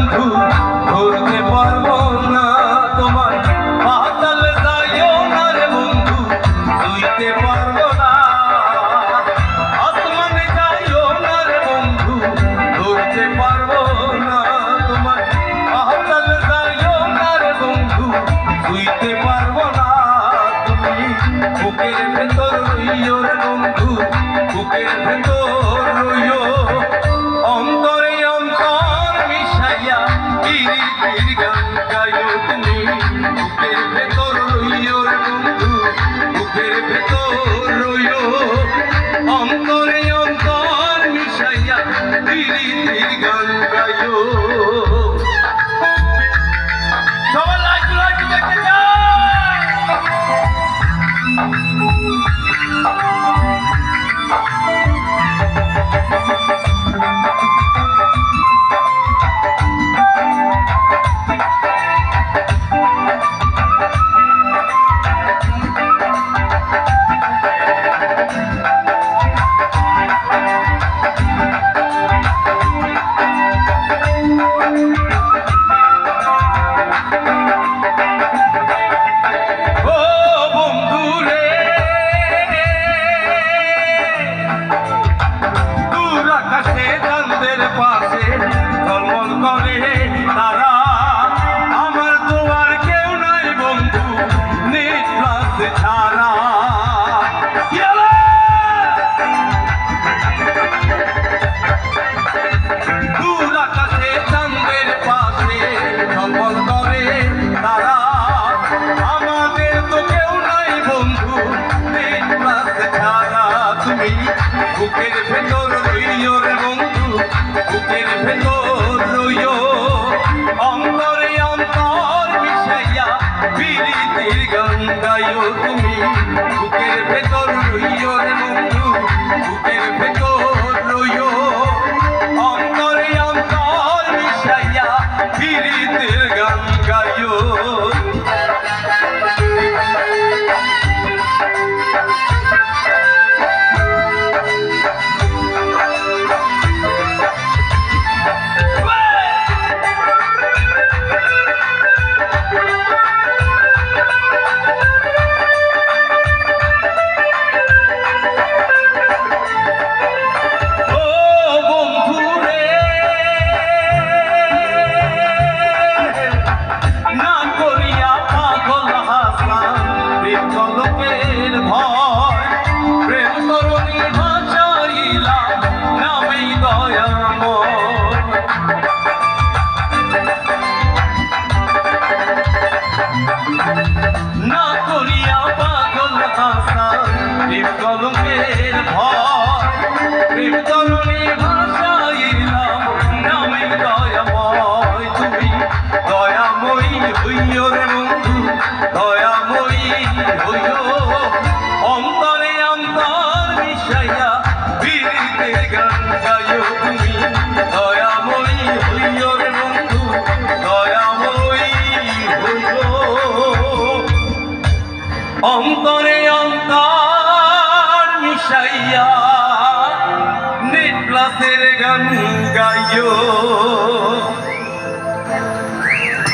বন্ধু ধরতে পারবো না তোমার পাতাল যাইও না রে বন্ধু ছুঁইতে পারবো না আসমানে যাইও না রে বন্ধু ধরতে পারবো না তোমার পাতাল যাইও না রে বন্ধু ছুঁইতে পারবো না তুমি বুকের ভেতর রইও রে বন্ধু বুকের ভেতর রইও অন্তরে অন্তর মিশাইয়া গিরির গান গাইও তুমি বুকের ভেতর রইও রে বন্ধু বুকের ভেতর রইও অন্তরে অন্তর মিশাইয়া গিরির গান গাইও সবাই লাইক দেখতে চাই তারা আমার তোমার কেউ নাই বন্ধু নিঃশ্বাস ছাড়া দূর আকাশে চাঁদের পাশে ঝলমল করে তারা আমাদের তো কেউ নাই বন্ধু নিঃশ্বাস ছাড়া তুমি বুকের ভেতর রইও রে বন্ধু বুকের ভেতর রইও অন্তরে অন্তর মিশাইয়া প্রীতির গান গাইও তুমি বুকের ভেতর রইও রে বন্ধু বুকের ভেতর রইও অন্তরে অন্তর মিশাইয়া প্রীতির গান গাইও না করিয়া পাগল হাসান প্রেম কলঙ্কের ভয় প্রেম তরুণী ভাষাইলাম নামে দয়াময় তুমি দয়াময়ী হইও রে বন্ধু দয়াময়ী হইও অন্তরে অন্তর মিশাইয়া বীরদের গান গাইও তুমি দয়াময়ী হইও রে বন্ধু দয়াময়ী হইও অন্তরে অন্তর মিশাইয়া নিঃশ্বাসের গান গাইও।